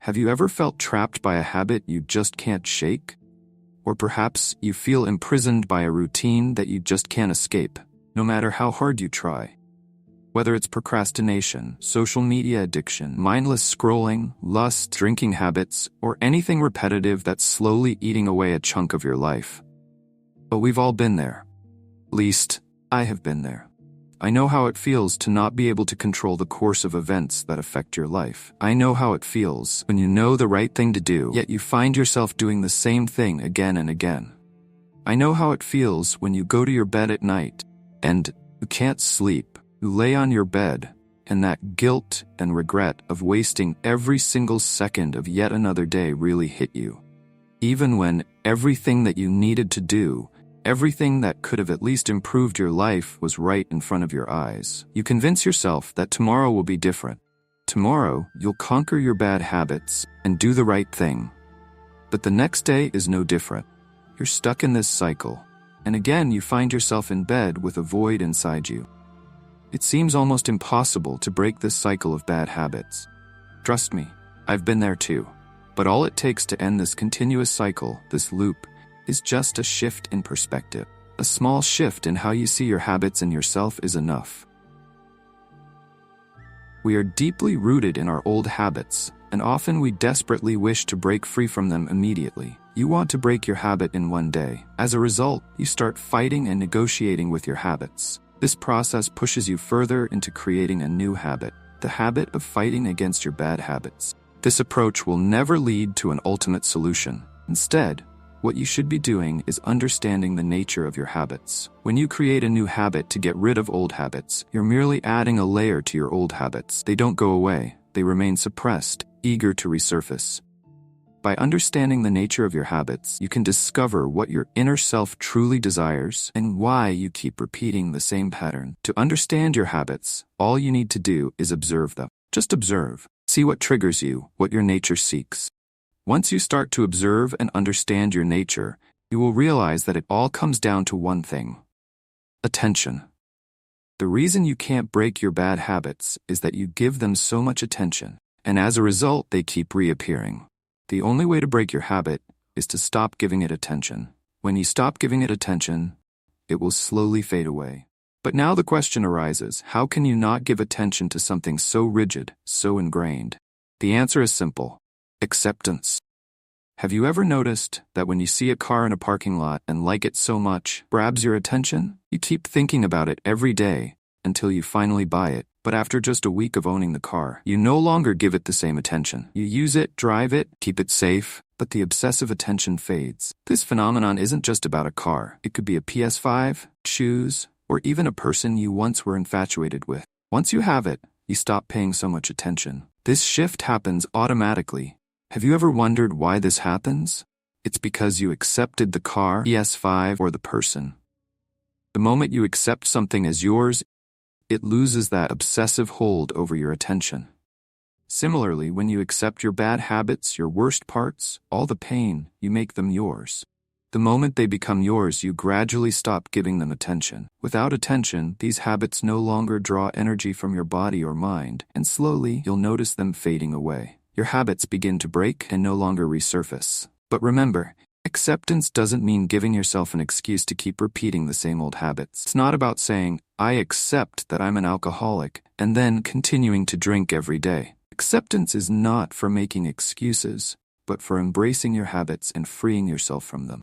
Have you ever felt trapped by a habit you just can't shake? Or perhaps you feel imprisoned by a routine that you just can't escape, no matter how hard you try. Whether it's procrastination, social media addiction, mindless scrolling, lust, drinking habits, or anything repetitive that's slowly eating away a chunk of your life. But we've all been there. At least, I have been there. I know how it feels to not be able to control the course of events that affect your life. I know how it feels when you know the right thing to do, yet you find yourself doing the same thing again and again. I know how it feels when you go to your bed at night and you can't sleep. You lay on your bed, and that guilt and regret of wasting every single second of yet another day really hit you. Even when everything that you needed to do, everything that could have at least improved your life was right in front of your eyes. You convince yourself that tomorrow will be different. Tomorrow, you'll conquer your bad habits and do the right thing. But the next day is no different. You're stuck in this cycle, and again you find yourself in bed with a void inside you. It seems almost impossible to break this cycle of bad habits. Trust me, I've been there too. But all it takes to end this continuous cycle, this loop, is just a shift in perspective. A small shift in how you see your habits and yourself is enough. We are deeply rooted in our old habits, and often we desperately wish to break free from them immediately. You want to break your habit in one day. As a result, you start fighting and negotiating with your habits. This process pushes you further into creating a new habit, the habit of fighting against your bad habits. This approach will never lead to an ultimate solution. Instead, what you should be doing is understanding the nature of your habits. When you create a new habit to get rid of old habits, you're merely adding a layer to your old habits. They don't go away. They remain suppressed, eager to resurface. By understanding the nature of your habits, you can discover what your inner self truly desires and why you keep repeating the same pattern. To understand your habits, all you need to do is observe them. Just observe. See what triggers you, what your nature seeks. Once you start to observe and understand your nature, you will realize that it all comes down to one thing: attention. The reason you can't break your bad habits is that you give them so much attention, and as a result, they keep reappearing. The only way to break your habit is to stop giving it attention. When you stop giving it attention, it will slowly fade away. But now the question arises, how can you not give attention to something so rigid, so ingrained? The answer is simple: acceptance. Have you ever noticed that when you see a car in a parking lot and like it so much, grabs your attention? You keep thinking about it every day until you finally buy it. But after just a week of owning the car, you no longer give it the same attention. You use it, drive it, keep it safe, but the obsessive attention fades. This phenomenon isn't just about a car. It could be a PS5, shoes, or even a person you once were infatuated with. Once you have it, you stop paying so much attention. This shift happens automatically. Have you ever wondered why this happens? It's because you accepted the car, PS5, or the person. The moment you accept something as yours, it loses that obsessive hold over your attention. Similarly, when you accept your bad habits, your worst parts, all the pain, you make them yours. The moment they become yours, you gradually stop giving them attention. Without attention, these habits no longer draw energy from your body or mind, and slowly you'll notice them fading away. Your habits begin to break and no longer resurface. But remember, acceptance doesn't mean giving yourself an excuse to keep repeating the same old habits. It's not about saying, I accept that I'm an alcoholic, and then continuing to drink every day. Acceptance is not for making excuses, but for embracing your habits and freeing yourself from them.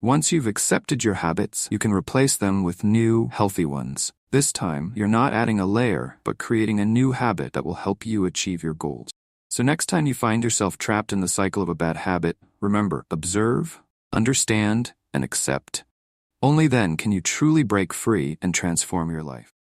Once you've accepted your habits, you can replace them with new, healthy ones. This time, you're not adding a layer, but creating a new habit that will help you achieve your goals. So next time you find yourself trapped in the cycle of a bad habit, remember, observe, understand, and accept. Only then can you truly break free and transform your life.